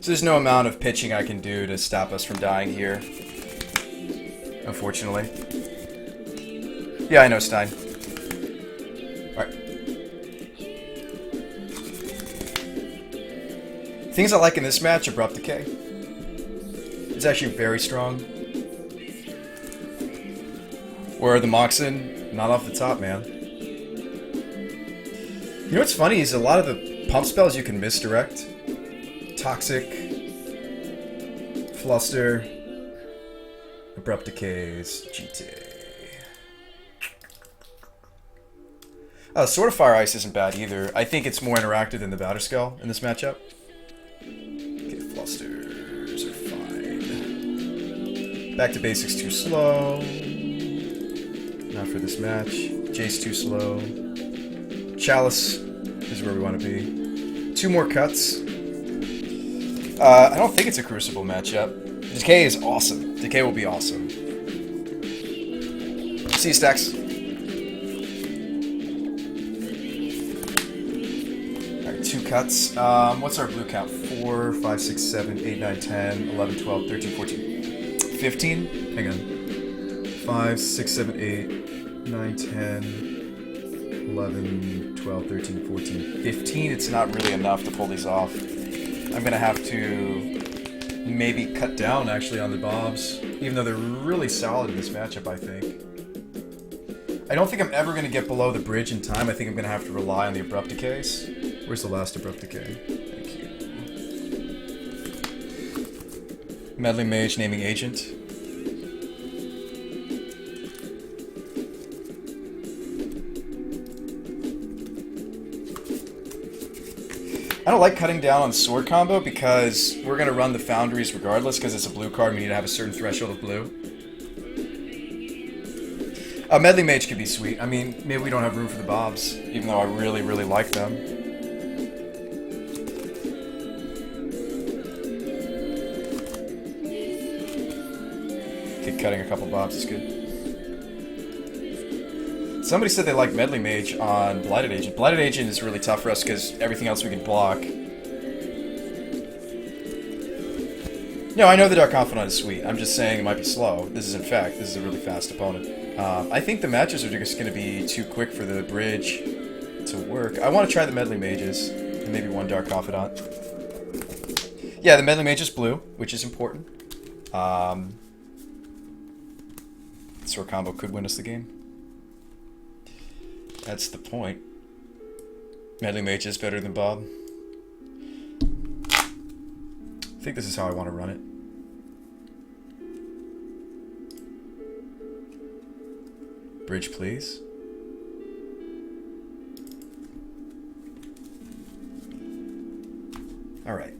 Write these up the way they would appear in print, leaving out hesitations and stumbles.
So there's no amount of pitching I can do to stop us from dying here. Unfortunately. Yeah, I know, Stein. Alright. Things I like in this match, Abrupt Decay. It's actually very strong. Where the Moxen, not off the top, man. You know what's funny is a lot of the pump spells you can misdirect. Toxic, Fluster, Abrupt Decays, GT. Sword of Fire Ice isn't bad either. I think it's more interactive than the Batterskull in this matchup. Okay, Flusters are fine. Back to basics too slow. Not for this match. Jace too slow. Chalice is where we want to be. 2 more cuts. I don't think it's a Crucible matchup. Decay is awesome. Decay will be awesome. See you, Stacks. Alright, 2 cuts. What's our blue count? 4, 5, 6, 7, 8, 9, 10, 11, 12, 13, 14, 15? Hang on. 5, 6, 7, 8, 9, 10, 11, 12, 13, 14, 15. It's not really enough to pull these off. I'm going to have to maybe cut down, actually, on the bombs. Even though they're really solid in this matchup, I think. I don't think I'm ever going to get below the bridge in time. I think I'm going to have to rely on the Abrupt Decays. Where's the last Abrupt Decay? Thank you. Meddling Mage naming agent. I don't like cutting down on sword combo because we're going to run the Foundries regardless because it's a blue card and we need to have a certain threshold of blue. Meddling Mage could be sweet. I mean, maybe we don't have room for the Bobs, even though I really, really like them. Okay, cutting a couple Bobs is good. Somebody said they like Meddling Mage on Blighted Agent. Blighted Agent is really tough for us because everything else we can block. No, I know the Dark Confidant is sweet. I'm just saying it might be slow. This is, in fact, this is a really fast opponent. I think the matches are just going to be too quick for the bridge to work. I want to try the Meddling Mages and maybe 1 Dark Confidant. Yeah, the Meddling Mage is blue, which is important. Sword combo could win us the game. That's the point. Meddling Mage is better than Bob. I think this is how I want to run it. Bridge, please. Alright.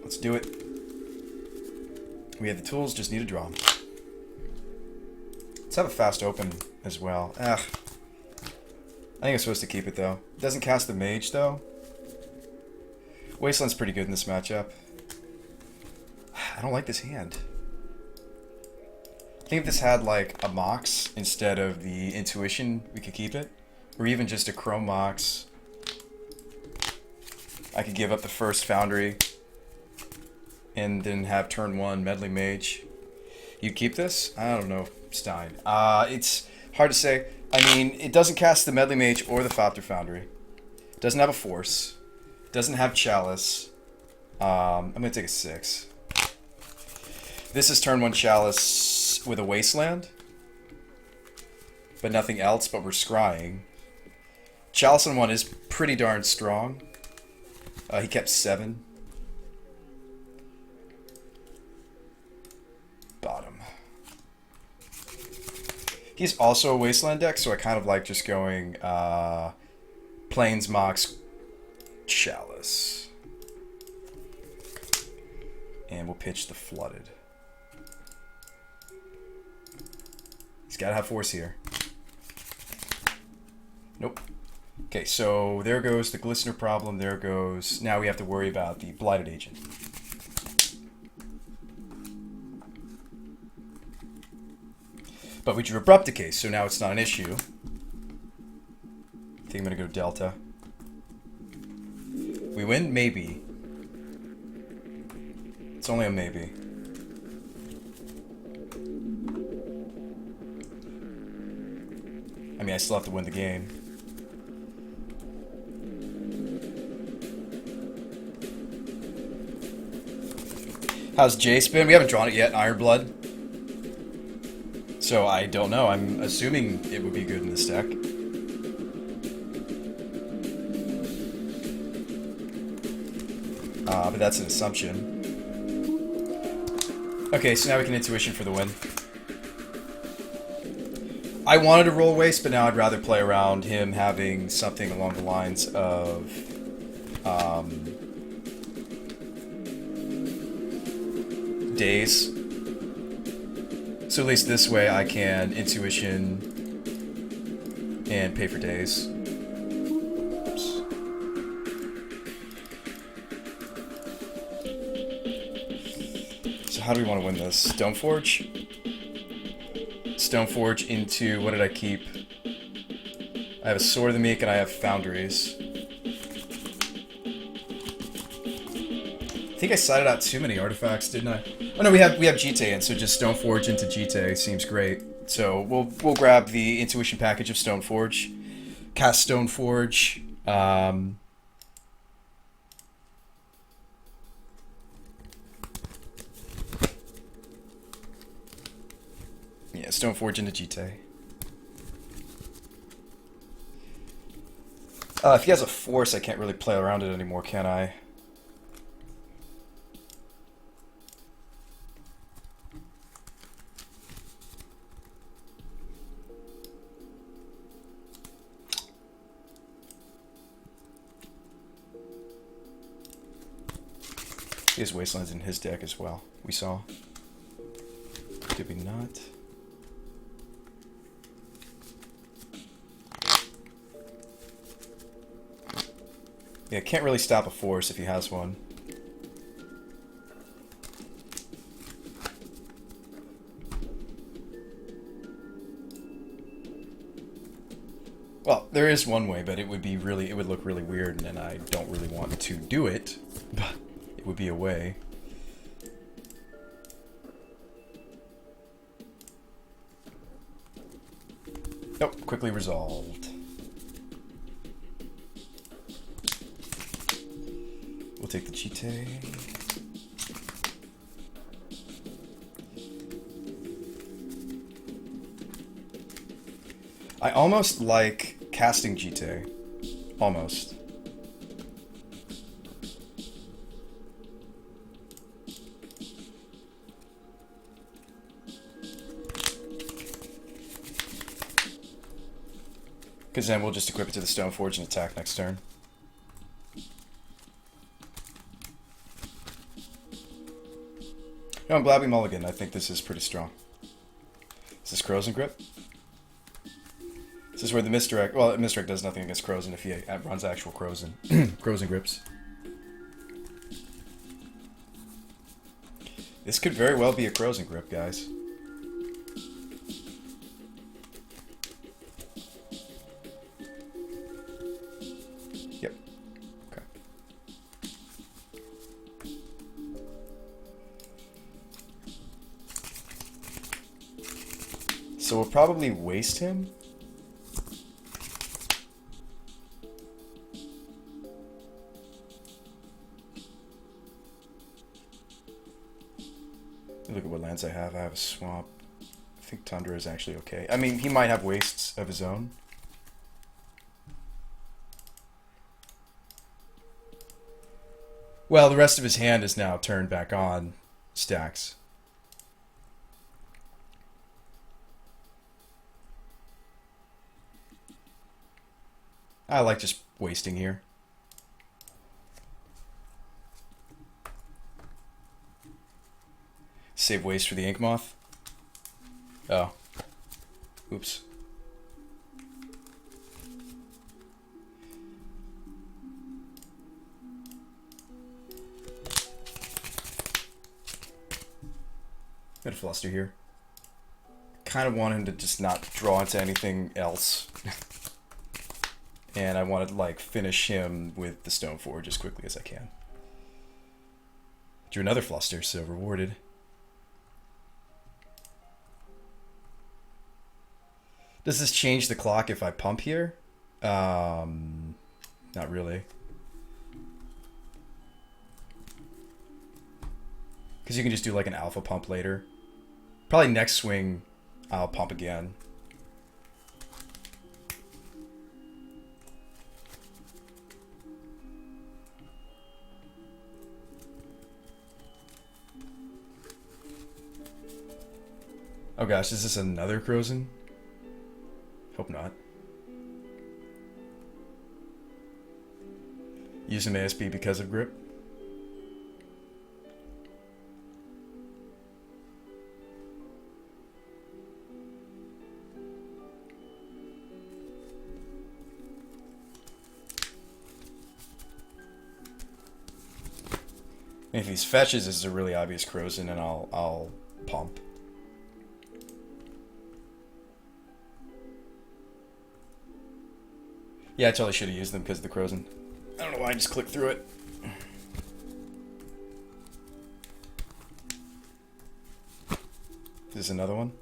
Let's do it. We have the tools, just need to draw them. Let's have a fast open as well. I think I'm supposed to keep it, though. It doesn't cast the mage, though. Wasteland's pretty good in this matchup. I don't like this hand. I think if this had, like, a Mox instead of the Intuition, we could keep it. Or even just a Chrome Mox. I could give up the first Foundry. And then have turn 1 Meddling Mage. You'd keep this? I don't know, Stein. It's hard to say. I mean, it doesn't cast the Meddling Mage or the Thopter Foundry. It doesn't have a Force. It doesn't have Chalice. I'm going to take a 6. This is turn 1 Chalice with a Wasteland. But nothing else, but we're scrying. Chalice on 1 is pretty darn strong. He kept 7. Bottom. He's also a Wasteland deck, so I kind of like just going Plains, Mox, Chalice. And we'll pitch the Flooded. He's got to have Force here. Nope. Okay, so there goes the Glistener problem. There goes... Now we have to worry about the Blighted Agent. But we drew Abrupt Decay, so now it's not an issue. I think I'm going to go Delta. we win, maybe. It's only a maybe. I mean, I still have to win the game. How's Jace been? We haven't drawn it yet, Iron Blood. So I don't know. I'm assuming it would be good in this deck. But that's an assumption. Okay, so now we can intuition for the win. I wanted to roll waste, but now I'd rather play around him having something along the lines of days. So at least this way I can intuition and pay for days. Oops. So how do we want to win this? Stoneforge? Stoneforge into, what did I keep? I have a Sword of the Meek and I have Foundries. I think I cited out too many artifacts, didn't I? Oh no, we have Jite in, so just Stoneforge into Jite seems great. So we'll grab the intuition package of Stoneforge, cast Stoneforge. Yeah, Stoneforge into Jite. If he has a force, I can't really play around it anymore, can I? He has Wastelands in his deck as well, we saw. Did we not? Yeah, can't really stop a force if he has one. Well, there is one way, but it would look really weird, and I don't really want to do it. But it would be a way. Nope, quickly resolved. We'll take the Jite. I almost like casting Jite. Almost. Because then we'll just equip it to the Stoneforge and attack next turn. No, I'm glad we mulligan. I think this is pretty strong. Is this Crows and Grip? This is where the misdirect... Well, misdirect does nothing against Crows, and if he runs actual Crows and, Crows and Grips. This could very well be a Crows and Grip, guys. Yep. Okay. So we'll probably waste him. Look at what lands I have. I have a swamp. I think Tundra is actually okay. I mean, he might have wastes of his own. Well, the rest of his hand is now turned back on stacks. I like just wasting here. Save waste for the Ink Moth. Oh. Oops. Got a Fluster here. Kind of want him to just not draw into anything else. And I want to like finish him with the Stone Forge as quickly as I can. Drew another fluster, so rewarded. Does this change the clock if I pump here? Not really. Because you can just do like an alpha pump later. Probably next swing, I'll pump again. Oh gosh, is this another Crozen? Hope not. Use some ASB because of grip. If he's fetches, this is a really obvious Crozen, and I'll pump. Yeah, I totally should have used them because of the Crozen. I don't know why I just clicked through it. Is this another one?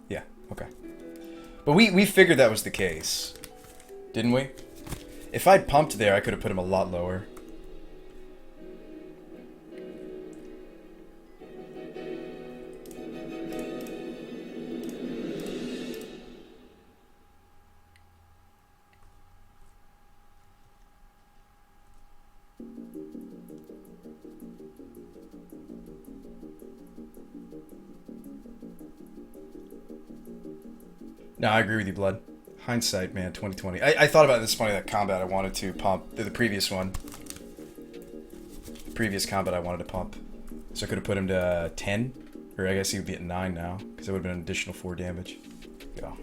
Yeah, okay. But we figured that was the case, didn't we? If I'd pumped there, I could have put him a lot lower. No, I agree with you, Blood. Hindsight, man, 2020. I thought about this funny, that combat I wanted to pump. The previous one. The previous combat I wanted to pump. So I could have put him to 10. Or I guess he would be at 9 now. Because it would have been an additional 4 damage. Go.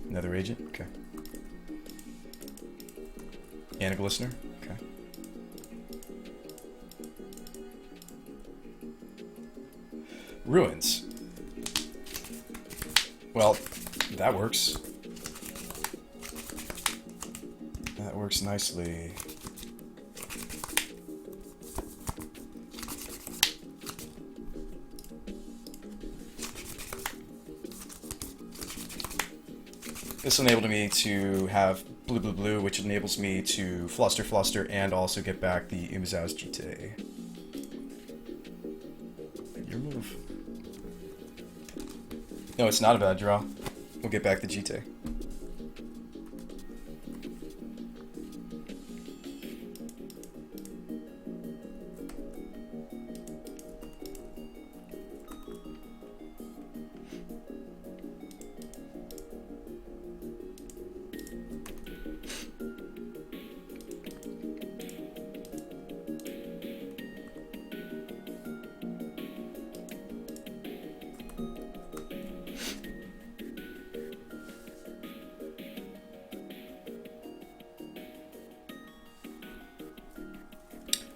Another agent? Okay. And a glistener? Okay. Ruins. Well, that works. That works nicely. This enabled me to have blue, blue, blue, which enables me to fluster, and also get back the Umezao's GT. Your move. No, it's not a bad draw. We'll get back the GT.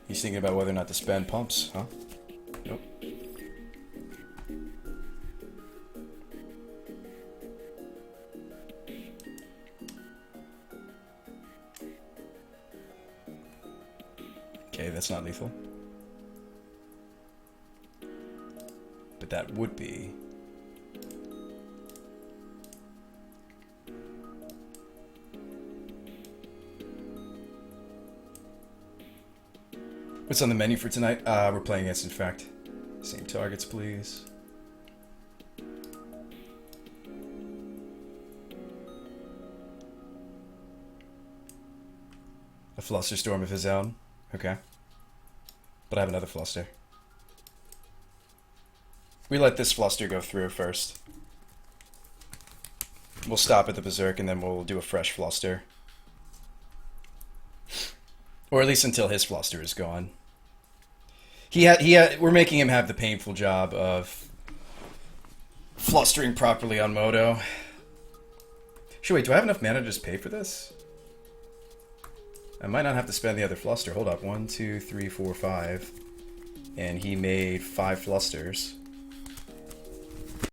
He's thinking about whether or not to spend pumps, huh? Nope. Okay, that's not lethal. But that would be. What's on the menu for tonight? We're playing against Infect. Same targets, please. A Fluster Storm of his own. Okay. But I have another Fluster. We let this Fluster go through first. We'll stop at the Berserk and then we'll do a fresh Fluster. Or at least until his Fluster is gone. We're making him have the painful job of flustering properly on Moto. Sure, wait, do I have enough mana to just pay for this? I might not have to spend the other Fluster. Hold up. 1, 2, 3, 4, 5. and he made 5 flusters.